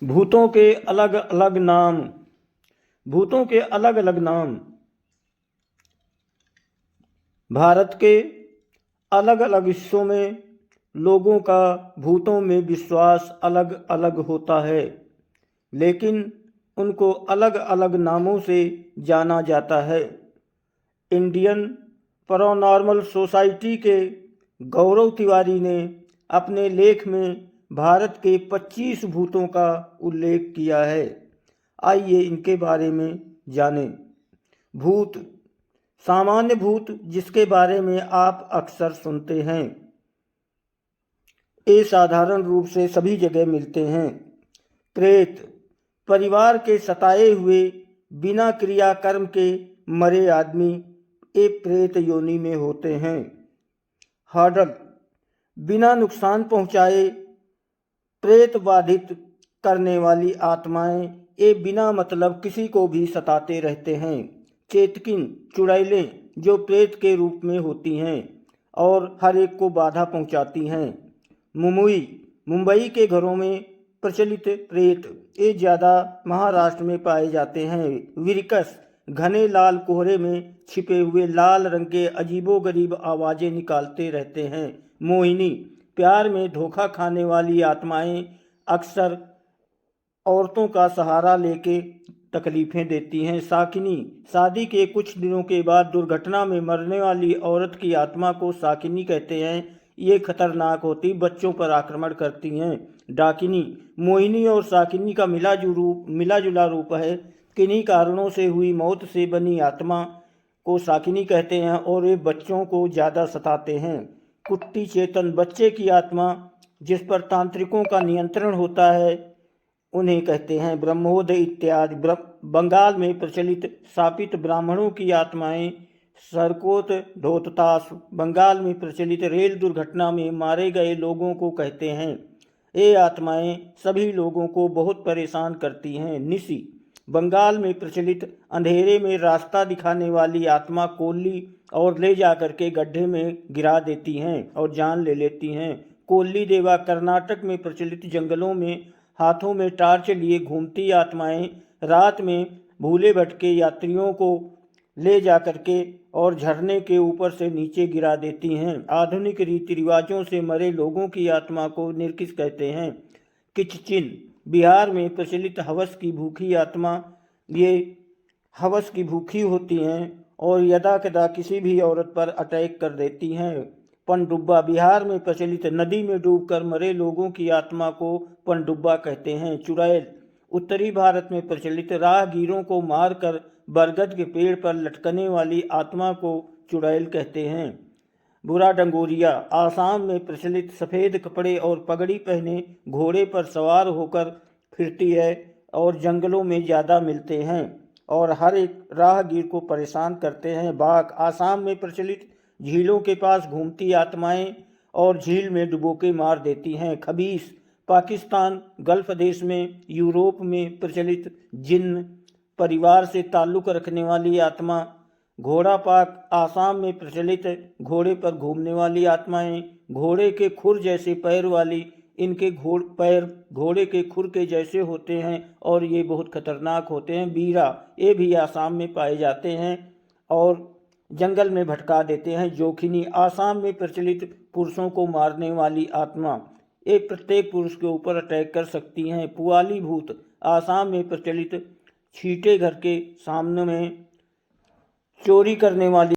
भूतों के अलग अलग नाम। भूतों के अलग अलग नाम। भारत के अलग अलग हिस्सों में लोगों का भूतों में विश्वास अलग अलग होता है, लेकिन उनको अलग अलग नामों से जाना जाता है। इंडियन पैरानॉर्मल सोसाइटी के गौरव तिवारी ने अपने लेख में भारत के 25 भूतों का उल्लेख किया है। आइए इनके बारे में जानें। भूत। सामान्य भूत, जिसके बारे में आप अक्सर सुनते हैं। ये साधारण रूप से सभी जगह मिलते हैं। प्रेत। परिवार के सताए हुए, बिना क्रियाकर्म के मरे आदमी एक प्रेत योनि में होते हैं। हार्डल। बिना नुकसान पहुंचाए प्रेत बाधित करने वाली आत्माएं ये बिना मतलब किसी को भी सताते रहते हैं। चेतकिन। चुड़ैलें जो प्रेत के रूप में होती हैं और हर एक को बाधा पहुंचाती हैं। मुमुई। मुंबई के घरों में प्रचलित प्रेत ये ज़्यादा महाराष्ट्र में पाए जाते हैं। विरकस। घने लाल कोहरे में छिपे हुए लाल रंग के अजीबोगरीब आवाज़ें निकालते रहते हैं। मोहिनी। प्यार में धोखा खाने वाली आत्माएं अक्सर औरतों का सहारा लेके तकलीफ़ें देती हैं। साकिनी। शादी के कुछ दिनों के बाद दुर्घटना में मरने वाली औरत की आत्मा को साकिनी कहते हैं। ये खतरनाक होती बच्चों पर आक्रमण करती हैं। डाकिनी। मोहिनी और साकिनी का मिला जुला रूप है। किन्हीं कारणों से हुई मौत से बनी आत्मा को साकिनी कहते हैं और ये बच्चों को ज़्यादा सताते हैं। कुट्टी चेतन। बच्चे की आत्मा जिस पर तांत्रिकों का नियंत्रण होता है उन्हें कहते हैं ब्रह्मोदय इत्यादि। बंगाल में प्रचलित शापित ब्राह्मणों की आत्माएं सरकोत धोततास। बंगाल में प्रचलित रेल दुर्घटना में मारे गए लोगों को कहते हैं। ये आत्माएं सभी लोगों को बहुत परेशान करती हैं। निसी। बंगाल में प्रचलित अंधेरे में रास्ता दिखाने वाली आत्मा कोल्ली और ले जाकर के गड्ढे में गिरा देती हैं और जान ले लेती हैं। कोल्ली देवा। कर्नाटक में प्रचलित जंगलों में हाथों में टार्च लिए घूमती आत्माएं रात में भूले भटके यात्रियों को ले जाकर के और झरने के ऊपर से नीचे गिरा देती हैं। आधुनिक रीति रिवाजों से मरे लोगों की आत्मा को निर्किस कहते हैं। किचचिन। बिहार में प्रचलित हवस की भूखी आत्मा। ये हवस की भूखी होती हैं और यदा कदा किसी भी औरत पर अटैक कर देती हैं। पनडुब्बा। बिहार में प्रचलित नदी में डूबकर मरे लोगों की आत्मा को पनडुब्बा कहते हैं। चुड़ैल। उत्तरी भारत में प्रचलित राहगीरों को मारकर बरगद के पेड़ पर लटकने वाली आत्मा को चुड़ैल कहते हैं। बुरा डंगोरिया। आसाम में प्रचलित सफ़ेद कपड़े और पगड़ी पहने घोड़े पर सवार होकर फिरती है और जंगलों में ज़्यादा मिलते हैं और हर एक राहगीर को परेशान करते हैं। बाघ। आसाम में प्रचलित झीलों के पास घूमती आत्माएं और झील में डुबो के मार देती हैं। खबीस। पाकिस्तान, गल्फ देश में, यूरोप में प्रचलित जिन्न परिवार से ताल्लुक़ रखने वाली आत्मा। घोड़ा पाक। आसाम में प्रचलित घोड़े पर घूमने वाली आत्माएं। घोड़े के खुर जैसे पैर वाली इनके पैर घोड़े के खुर के जैसे होते हैं और ये बहुत खतरनाक होते हैं। बीरा। ये भी आसाम में पाए जाते हैं और जंगल में भटका देते हैं। जोखिनी। आसाम में प्रचलित पुरुषों को मारने वाली आत्मा। ये प्रत्येक पुरुष के ऊपर अटैक कर सकती हैं। पुआली भूत। आसाम में प्रचलित छींटे घर के सामने में चोरी करने वाली